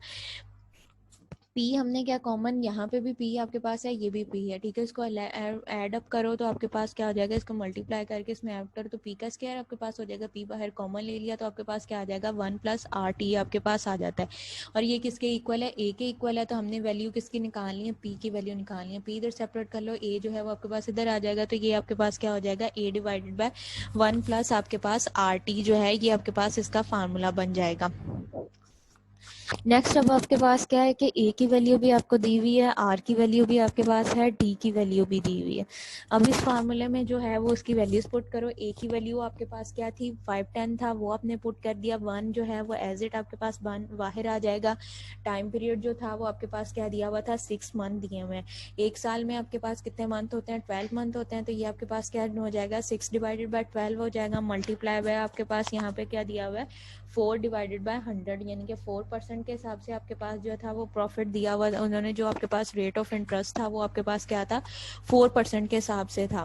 Speaker 1: p हमने क्या कॉमन, यहाँ पे भी p आपके पास है, ये भी p है, ठीक है। इसको ऐड अप करो तो आपके पास क्या हो जाएगा, इसको मल्टीप्लाई करके इसमें ऐड करो तो p का स्क्वायर आपके पास हो जाएगा, p बाहर कॉमन ले लिया तो आपके पास क्या आ जाएगा 1 प्लस आर टी आपके पास आ जाता है। और ये किसके इक्वल है, a के इक्वल है, तो हमने वैल्यू किसकी निकालनी है, p की वैल्यू निकालनी है। p इधर सेपरेट कर लो, a जो है वो आपके पास इधर आ जाएगा, तो ये आपके पास क्या हो जाएगा a डिवाइडेड बाय 1 प्लस आपके पास आर टी जो है ये आपके पास इसका फार्मूला बन जाएगा। नेक्स्ट अब आपके पास क्या है कि ए की वैल्यू भी आपको दी हुई है, आर की वैल्यू भी आपके पास है, डी की वैल्यू भी दी हुई है। अब इस फार्मूले में जो है वो उसकी वैल्यूज पुट करो। ए की वैल्यू आपके पास क्या थी 510 था वो आपने पुट कर दिया, 1 जो है वो एज इट आपके पास बाहर आ जाएगा। टाइम पीरियड जो था वो आपके पास क्या दिया हुआ था 6 मंथ दिए हुए हैं। एक साल में आपके पास कितने मंथ होते हैं 12 मंथ होते हैं, तो ये आपके पास क्या हो जाएगा 6 डिवाइडेड बाय 12 हो जाएगा, मल्टीप्लाई बाय आपके पास यहाँ पे क्या दिया हुआ है 4 डिवाइडेड बाय 100 यानी कि 4% के हिसाब से आपके पास जो था वो प्रॉफिट दिया हुआ, उन्होंने जो आपके पास रेट ऑफ इंटरेस्ट था वो आपके पास क्या था 4% के हिसाब से था।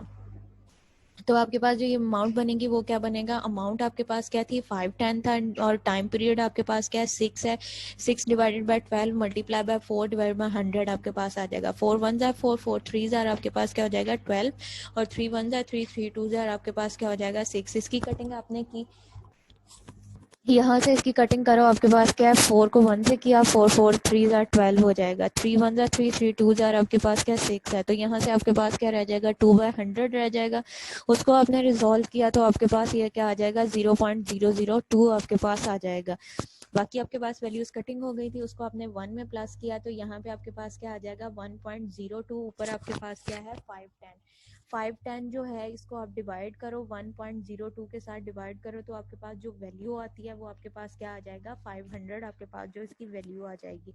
Speaker 1: तो आपके पास जो ये अमाउंट बनेगी वो क्या बनेगा, अमाउंट आपके पास क्या थी 510 था और टाइम पीरियड आपके पास क्या है 6 है, 6 divided by 12 multiply by 4 divided by 100 आपके पास आ जाएगा। 4 वन जार 4, 4 थ्री जार आपके पास क्या हो जाएगा 12 और 3 वन जार 3, 3 टू जार आपके पास क्या हो जाएगा 6। इसकी कटिंग आपने की, यहाँ से इसकी कटिंग करो आपके पास क्या है 4 को 1 से किया 4, 4 थ्री जार 12 हो जाएगा, 3 वन जार 3, 3 टू जार आपके पास क्या 6 है, तो यहाँ से आपके पास क्या रह जाएगा 2/100 रह जाएगा। उसको आपने रिजॉल्व किया तो आपके पास ये क्या आ जाएगा 0.002 आपके पास आ जाएगा। बाकी आपके पास वैल्यूज कटिंग हो गई थी, उसको आपने 1 में प्लस किया तो यहाँ पे आपके पास क्या आ जाएगा 1.02, ऊपर आपके पास क्या है 510 जो है इसको आप डिवाइड करो 1.02 के साथ डिवाइड करो तो आपके पास जो वैल्यू आती है वो आपके पास क्या आ जाएगा 500 आपके पास जो इसकी वैल्यू आ जाएगी।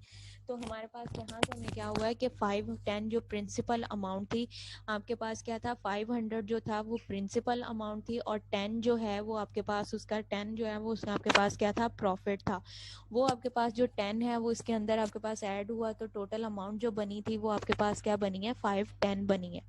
Speaker 1: तो हमारे पास यहाँ से हमें क्या हुआ है कि 510 जो प्रिंसिपल अमाउंट थी आपके पास क्या था 500 जो था वो प्रिंसिपल अमाउंट थी और 10 जो है वो आपके पास उसका 10 जो है वो उसका आपके पास क्या था प्रॉफिट था। वो आपके पास जो 10 है वो इसके अंदर आपके पास ऐड हुआ तो टोटल अमाउंट जो बनी थी वो आपके पास क्या बनी है 510 बनी है।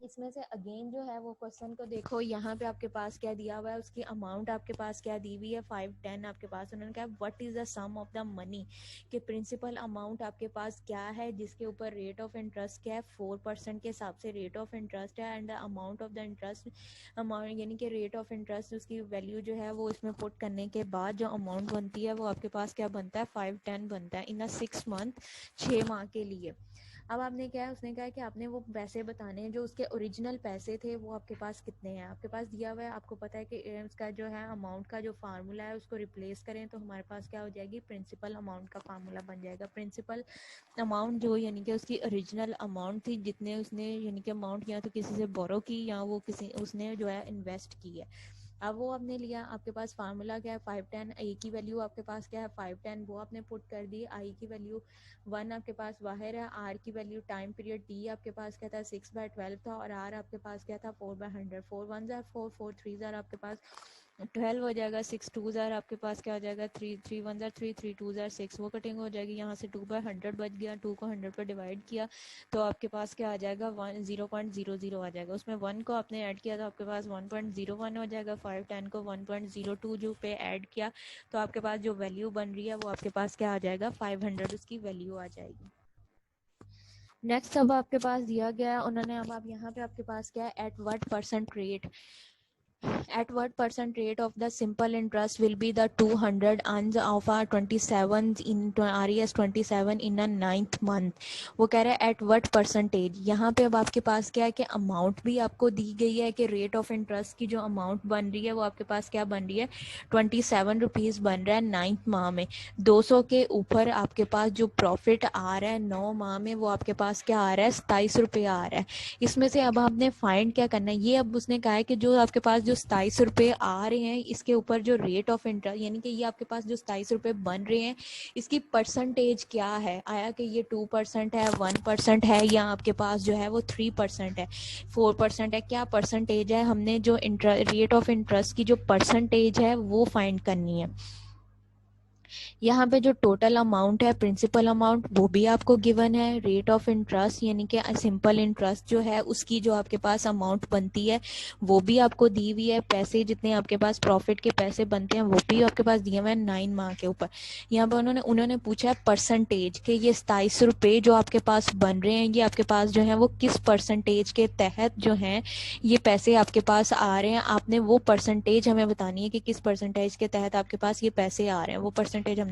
Speaker 1: इसमें से अगेन जो है वो क्वेश्चन को देखो, यहाँ पे आपके पास क्या दिया हुआ है, उसकी अमाउंट आपके पास क्या दी हुई है 510 आपके पास। उन्होंने कहा what is the sum of the money, कि प्रिंसिपल अमाउंट आपके पास क्या है जिसके ऊपर रेट ऑफ इंटरेस्ट क्या है 4% के हिसाब से रेट ऑफ इंटरेस्ट है, and the amount of the interest amount यानी कि रेट ऑफ इंटरेस्ट उसकी वैल्यू जो है वो इसमें पुट करने के बाद जो अमाउंट बनती है वो आपके पास क्या बनता है 510 बनता है इन अ 6 मंथ 6 माह के लिए। अब आपने क्या है, उसने कहा है कि आपने वो पैसे बताने हैं जो उसके ओरिजिनल पैसे थे वो आपके पास कितने हैं। आपके पास दिया हुआ है, आपको पता है कि उसका जो है अमाउंट का जो फार्मूला है उसको रिप्लेस करें तो हमारे पास क्या हो जाएगी, प्रिंसिपल अमाउंट का फार्मूला बन जाएगा। प्रिंसिपल अमाउंट जो यानी कि उसकी ओरिजिनल अमाउंट थी, जितने उसने यानी कि अमाउंट या तो किसी से बोरो की या वो किसी उसने जो है इन्वेस्ट की है, अब वो आपने लिया। आपके पास फार्मूला क्या है, 510। आई की वैल्यू आपके पास क्या है, 510, वो आपने पुट कर दी। आई की वैल्यू 1 आपके पास बाहर है। आर की वैल्यू टाइम पीरियड टी आपके पास क्या था, 6/12 था, और आर आपके पास क्या था, 4/100। 4 1 4, 4 3 आपके पास 12 हो जाएगा। 6 2 आपके पास क्या हो जाएगा, 3 3 1 3 3 2 6, वो कटिंग हो जाएगी। यहाँ से 2/100 बच गया, 2 को 100 पर डिवाइड किया तो आपके पास क्या आ जाएगा, 0.00 आ जाएगा। उसमें 1 को आपने ऐड किया तो आपके पास 1.01 हो जाएगा। 510 को 1.02 जो पे ऐड किया तो आपके पास जो वैल्यू बन रही है वो आपके पास क्या आ जाएगा, 500 उसकी वैल्यू आ जाएगी। नेक्स्ट अब आपके पास दिया गया है उन्होंने, अब आप यहाँ पे आपके पास क्या है, at what percent rate, at what percent rate of the simple interest will be the 200 earns of a 27 in RES 27 in a 9th month। वो कह रहा है एट व्हाट परसेंटेज। यहाँ पे अब आपके पास क्या है कि अमाउंट भी आपको दी गई है कि रेट ऑफ इंटरेस्ट की जो अमाउंट बन रही है वो आपके पास क्या बन रही है, 27 रुपीज़ बन रहा है 9th माह में। 200 के ऊपर आपके पास जो प्रॉफिट आ रहा है 9 माह में वो आपके पास क्या आ रहा है, 27 रुपये आ रहा है। इसमें से अब आपने फाइंड क्या करना है, ये अब उसने कहा है कि जो आपके पास जो 27 रुपये आ रहे हैं इसके ऊपर जो रेट ऑफ इंटरेस्ट यानी कि ये आपके पास जो 27 रुपये बन रहे हैं इसकी परसेंटेज क्या है, आया कि ये 2% है, 1% है, या आपके पास जो है वो 3% है, 4% है, क्या परसेंटेज है। हमने जो रेट ऑफ इंटरेस्ट की जो परसेंटेज है वो फाइंड करनी है। यहाँ पे जो टोटल अमाउंट है, प्रिंसिपल अमाउंट, वो भी आपको गिवन है। रेट ऑफ इंटरेस्ट यानी कि सिंपल इंटरेस्ट जो है उसकी जो आपके पास अमाउंट बनती है वो भी आपको दी हुई है। पैसे जितने आपके पास प्रॉफिट के पैसे बनते हैं वो भी आपके पास दिए हुए हैं 9 माह के ऊपर। यहाँ पर उन्होंने पूछा है परसेंटेज के ये 27 रुपये जो आपके पास बन रहे हैं ये आपके पास जो है वो किस परसेंटेज के तहत जो है ये पैसे आपके पास आ रहे हैं। आपने वो परसेंटेज हमें बतानी है कि किस परसेंटेज के तहत आपके पास ये पैसे आ रहे हैं, वो परसेंटेज हमने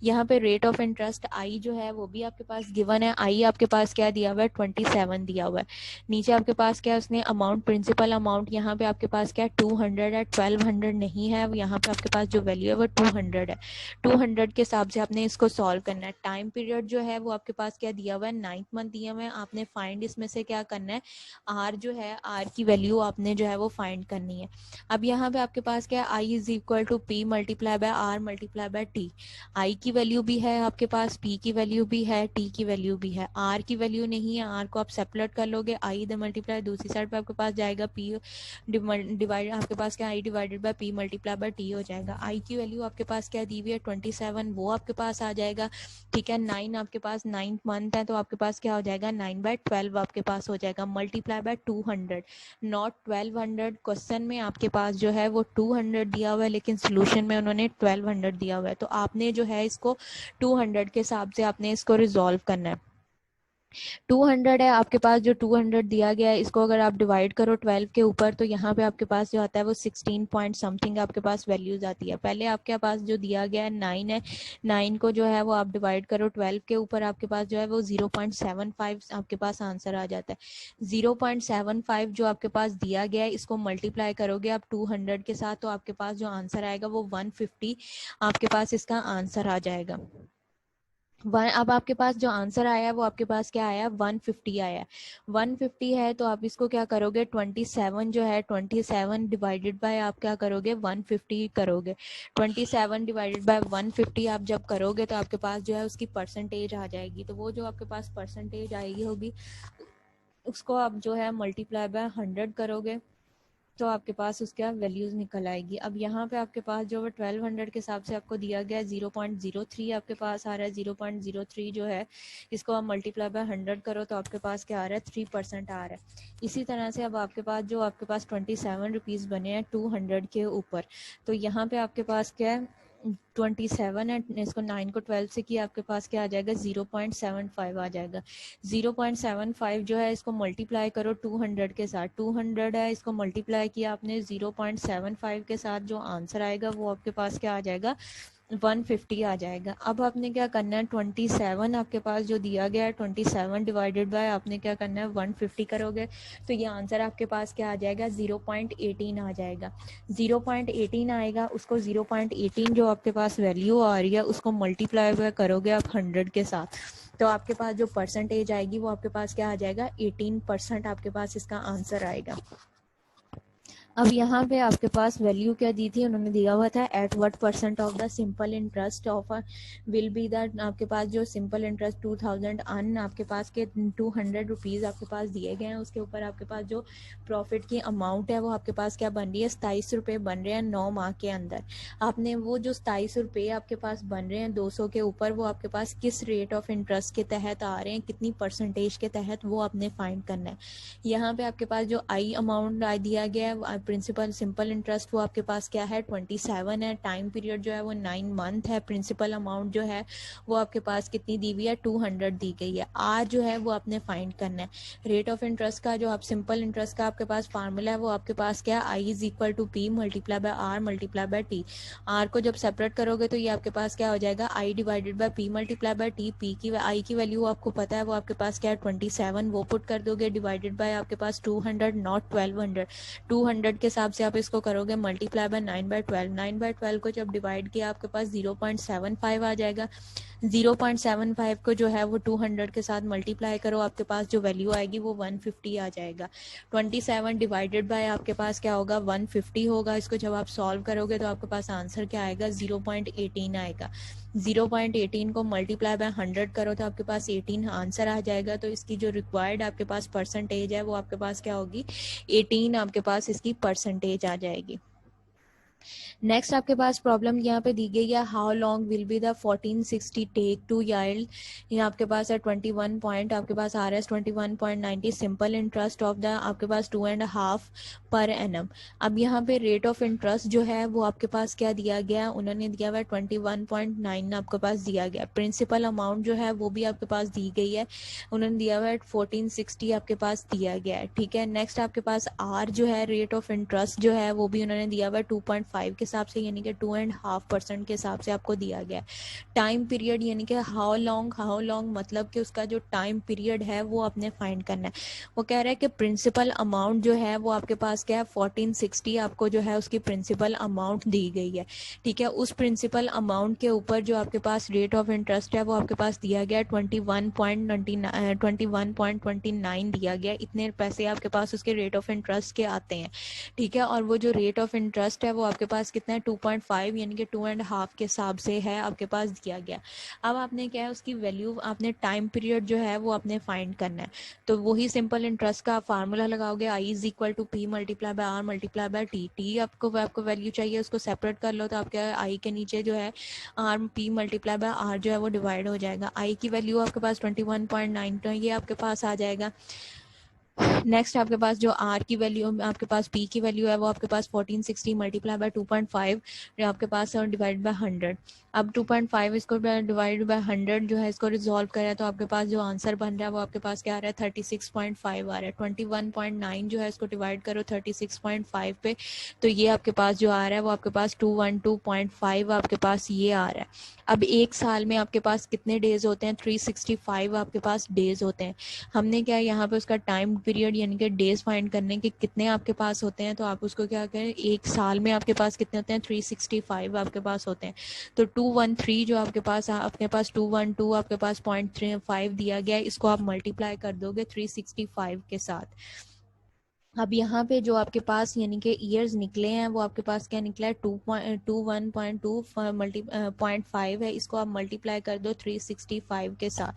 Speaker 1: यहाँ पे रेट ऑफ इंटरेस्ट आई जो है वो भी आपके पास गिवन है। आई आपके पास क्या दिया हुआ है, 27 दिया हुआ है। नीचे आपके पास क्या है, उसने अमाउंट, प्रिंसिपल अमाउंट यहाँ पे आपके पास क्या है, 200 है, 1200 नहीं है। यहाँ पे आपके पास जो वैल्यू है वो 200 है। 200 के हिसाब से आपने इसको सॉल्व करना है। टाइम पीरियड जो है वो आपके पास क्या दिया हुआ है, 9th मंथ दिया हुआ है। आपने फाइंड इसमें से क्या करना है, आर जो है, आर की वैल्यू आपने जो है वो फाइंड करनी है। अब यहाँ पे आपके पास क्या है, I is equal to P multiply by R multiply by T. I की वैल्यू भी है आपके पास, पी की वैल्यू भी है, टी की वैल्यू भी है। आर की वैल्यू नहीं है, आर को आप सेपरेट कर लोगे, आई द मल्टीप्लाई दूसरी साइड पे आपके पास जाएगा, पी डिवाइड आपके पास क्या, I divided by P multiply by T हो जाएगा। आई की वैल्यू आपके पास क्या दी हुई है, 27, वो आपके पास आ जाएगा। ठीक है, 9 आपके पास 9th मंथ है तो आपके पास क्या हो जाएगा, 9/12 आपके पास हो जाएगा, मल्टीप्लाई बाय 200 नॉट 1200। क्वेश्चन में आपके पास जो है वो 200 दिया हुआ है लेकिन सोल्यूशन में उन्होंने 1200 दिया हुआ है। तो आपने जो है इसको 200 के हिसाब से आपने इसको रिजॉल्व करना है। 200 है आपके पास, जो 200 दिया गया है इसको अगर आप डिवाइड करो 12 के ऊपर तो यहाँ पे आपके पास जो आता है वो 16 पॉइंट समथिंग आपके पास वैल्यूज आती है। पहले आपके पास जो दिया गया है 9 है, 9 को जो है वो आप डिवाइड करो 12 के ऊपर, आपके पास जो है वो 0.75 आपके पास आंसर आ जाता है। 0.75 जो आपके पास दिया गया है इसको मल्टीप्लाई करोगे आप 200 के साथ तो आपके पास जो आंसर आएगा वो 150 आपके पास इसका आंसर आ जाएगा। अब आपके पास जो आंसर आया है वो आपके पास क्या आया, 150 आया है। 150 है तो आप इसको क्या करोगे, 27 जो है 27 डिवाइडेड बाय आप क्या करोगे, 150 करोगे। 27 डिवाइडेड बाय 150 आप जब करोगे तो आपके पास जो है उसकी परसेंटेज आ जाएगी। तो वो जो आपके पास परसेंटेज आएगी होगी उसको आप जो है मल्टीप्लाई बाय 100 करोगे तो आपके पास उसका वैल्यूज निकल आएगी। अब यहाँ पे आपके पास जो 1200 के हिसाब से आपको दिया गया है 0.03 आपके पास आ रहा है। 0.03 जो है इसको आप मल्टीप्लाई बाय 100 करो तो आपके पास क्या आ रहा है, 3% आ रहा है। इसी तरह से अब आपके पास जो आपके पास 27 रुपीज़ बने हैं 200 के ऊपर, तो यहाँ पे आपके पास क्या है 27 है, इसको 9 को 12 से किया आपके पास क्या आ जाएगा, 0.75 आ जाएगा। 0.75 जो है इसको मल्टीप्लाई करो 200 के साथ, 200 है इसको मल्टीप्लाई किया आपने 0.75 के साथ, जो आंसर आएगा वो आपके पास क्या आ जाएगा, 150 आ जाएगा। अब आपने क्या करना है, 27 आपके पास जो दिया गया है 27 डिवाइडेड बाय आपने क्या करना है 150 करोगे तो ये आंसर आपके पास क्या आ जाएगा 0.18 आ जाएगा। 0.18 आएगा, उसको 0.18 जो आपके पास वैल्यू आ रही है उसको मल्टीप्लाई करोगे आप 100 के साथ, तो आपके पास जो परसेंटेज आएगी वो आपके पास क्या आ जाएगा 18% आपके पास इसका आंसर आएगा। अब यहाँ पे आपके पास वैल्यू क्या दी थी, उन्होंने दिया हुआ था at what percent of the simple interest of will be that, आपके पास जो सिंपल इंटरेस्ट 2000 अन आपके पास के 200 रुपीज़ आपके पास दिए गए हैं, उसके ऊपर आपके पास जो प्रॉफिट की अमाउंट है वो आपके पास क्या बन रही है 27 रुपये बन रहे हैं 9 माह के अंदर। आपने वो जो 27 रुपये आपके पास बन रहे हैं 200 के ऊपर, वो आपके पास किस रेट ऑफ इंटरेस्ट के तहत आ रहे हैं, कितनी परसेंटेज के तहत, वो आपने फाइंड करना है। यहाँ पे आपके पास जो आई अमाउंट दिया गया है प्रिंसिपल सिंपल इंटरेस्ट वो आपके पास क्या है 27 है, टाइम पीरियड जो है वो 9 मंथ है, प्रिंसिपल अमाउंट जो है वो आपके पास कितनी दी हुई है 200 दी गई है। आर जो है वो आपने फाइंड करना है। रेट ऑफ इंटरेस्ट का जो आप सिंपल इंटरेस्ट का आपके पास फार्मूला है वो आपके पास क्या I is equal to P multiply by R multiply by T. R को जब सेपरेट करोगे तो ये आपके पास क्या हो जाएगा I divided by P multiply by T. P की आई की वैल्यू आपको पता है वो आपके पास क्या है 27, वो पुट कर दोगे डिवाइडेड बाय आपके पास 200 नॉट 1200। 200 के हिसाब से आप इसको करोगे मल्टीप्लाई बाय 9/12। 9/12 को जब डिवाइड किया आपके पास 0.75 आ जाएगा। 0.75 को जो है वो 200 के साथ मल्टीप्लाई करो, आपके पास जो वैल्यू आएगी वो 150 आ जाएगा। 27 डिवाइडेड बाय आपके पास क्या होगा 150 होगा। इसको जब आप सॉल्व करोगे तो आपके पास आंसर क्या आएगा 0.18 आएगा। 0.18 को मल्टीप्लाई बाय 100 करो तो आपके पास 18 आंसर आ जाएगा। तो इसकी जो रिक्वायर्ड आपके पास परसेंटेज है वो आपके पास क्या होगी 18 आपके पास इसकी परसेंटेज आ जाएगी। नेक्स्ट आपके पास प्रॉब्लम यहाँ पे दी गई है how long will be the 1460 take to yield. ये आपके पास है 21 पॉइंट आपके पास आ रहा है 21.90 सिंपल इंटरेस्ट ऑफ द आपके पास 2.5 पर एनम। अब यहाँ पे रेट ऑफ इंटरेस्ट जो है वो आपके पास क्या दिया गया, उन्होंने दिया हुआ है 21.9 आपके पास दिया गया। प्रिंसिपल अमाउंट जो है वो भी आपके पास दी गई है, उन्होंने दिया हुआ है 1460 आपके पास दिया गया है। ठीक है, नेक्स्ट आपके पास आर जो है रेट ऑफ इंटरेस्ट जो है वो भी उन्होंने दिया हुआ है 2.5 के हिसाब से, यानी कि 2.5% के हिसाब से आपको दिया गया है। टाइम पीरियड यानी कि हाउ लॉन्ग मतलब कि उसका जो टाइम पीरियड है वो आपने फाइंड करना है। वो कह रहा है कि प्रिंसिपल अमाउंट जो है वो आपके पास क्या है 1460 आपको जो है उसकी प्रिंसिपल अमाउंट दी गई है। ठीक है, उस प्रिंसिपल अमाउंट के ऊपर जो आपके पास रेट ऑफ इंटरेस्ट है वो आपके पास दिया गया 21.29 दिया गया। इतने पैसे आपके पास उसके रेट ऑफ इंटरेस्ट के आते हैं। ठीक है, और वो जो रेट ऑफ इंटरेस्ट है वो आपके पास कितना है 2.5 यानी कि 2.5 के हिसाब से है आपके पास दिया गया। अब आपने क्या है उसकी वैल्यू आपने टाइम पीरियड जो है वो आपने फाइंड करना है। तो वही सिंपल इंटरेस्ट का फार्मूला लगाओगे I is equal to P multiply by R multiply by T. T आपको वैल्यू चाहिए उसको सेपरेट कर लो तो आपके आई के नीचे जो है R P multiply by R जो है वो डिवाइड हो जाएगा। आई की वैल्यू आपके पास 21.9 तो ये आपके पास आ जाएगा। नेक्स्ट आपके पास जो आर की वैल्यू आपके पास पी की वैल्यू है वो आपके पास 1460 मल्टीप्लाई बाय 2.5 आपके पास डिवाइड बाय 100। अब 2.5 इसको डिवाइड बाय 100 जो है इसको रिजॉल्व करें तो आपके पास जो आंसर बन रहा है वो आपके पास क्या आ रहा है 36.5 आ रहा है। 21.9 जो है इसको डिवाइड करो 36.5 पे तो ये आपके पास जो आ रहा है वो आपके पास 212.5 आपके पास ये आ रहा है। अब एक साल में आपके पास कितने डेज होते हैं 365 आपके पास डेज होते हैं। हमने क्या यहाँ पे उसका टाइम पीरियड यानी कि डेज फाइंड करने के कितने आपके पास होते हैं, तो आप उसको क्या करें एक साल में आपके पास कितने होते हैं 365 आपके पास होते हैं। तो 213 जो आपके पास 212 आपके पास 0.35 दिया गया है, इसको आप मल्टीप्लाई कर दोगे 365 के साथ। अब यहाँ पे जो आपके पास यानी कि ईयर्स निकले हैं वो आपके पास क्या निकला है 2.21.2 मल्टी 0.5 है, इसको आप मल्टीप्लाई कर दो 365 के साथ।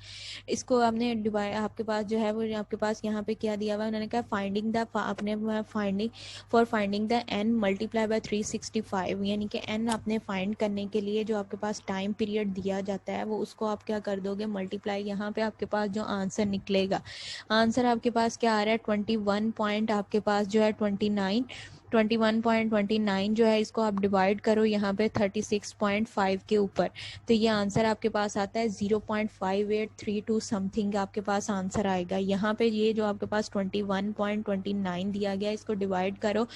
Speaker 1: इसको आपने डिवाइड आपके पास जो है वो आपके पास यहाँ पे क्या दिया हुआ है, उन्होंने कहा फाइंडिंग द अपने finding the N multiply by 365 यानी कि एन आपने फाइंड करने के लिए जो आपके पास टाइम पीरियड दिया जाता है वो उसको आप क्या कर दोगे मल्टीप्लाई। यहाँ पे आपके पास जो आंसर निकलेगा, आंसर आपके पास क्या आ रहा है 21 पॉइंट आपके पास जो है 29 21.29 जो है इसको आप डिवाइड करो यहाँ पे 36.5 के ऊपर, तो ये आंसर आपके पास आता है 0.5832 समथिंग आपके पास आंसर आएगा। यहाँ पे ये जो आपके पास 21.29 दिया गया इसको डिवाइड करो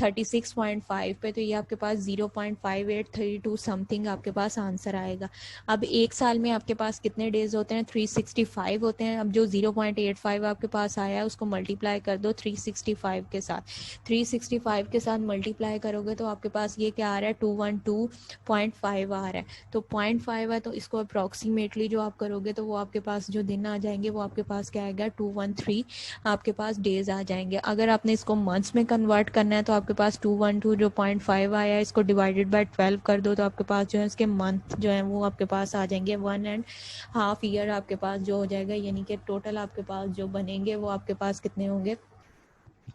Speaker 1: 36.5 पे, तो ये आपके पास 0.5832 समथिंग आपके पास आंसर आएगा। अब एक साल में आपके पास कितने डेज होते हैं? 365 होते हैं। अब जो 0.85 आपके पास आया है उसको मल्टीप्लाई कर दो 365 के साथ। 365 के साथ मल्टीप्लाई करोगे तो आपके पास ये क्या आ रहा है? 212.5 आ रहा है। तो 0.5 है तो इसको अप्रॉक्सीमेटली जो आप करोगे तो वो आपके पास जो दिन आ जाएंगे वो आपके पास क्या आएगा? 213 आपके पास डेज आ जाएंगे। अगर आपने इसको मंथ्स में कन्वर्ट करना है तो आपके पास 212 जो 0.5 आया है इसको डिवाइडेड बाय 12 कर दो, तो आपके पास जो है इसके मंथ जो है वो आपके पास आ जाएंगे 1.5 ईयर आपके पास जो हो जाएगा, यानी कि टोटल आपके पास जो बनेंगे वो आपके पास कितने होंगे?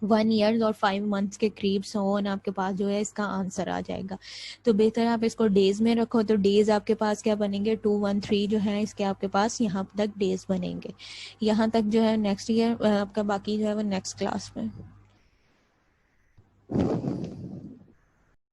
Speaker 1: 1 ईयर और 5 मंथ्स के करीब सोन आपके पास जो है इसका आंसर आ जाएगा। तो बेहतर आप इसको डेज में रखो, तो डेज आपके पास क्या बनेंगे? 213 जो है इसके आपके पास यहाँ तक डेज बनेंगे। यहाँ तक जो है नेक्स्ट ईयर आपका बाकी जो है वो नेक्स्ट क्लास में।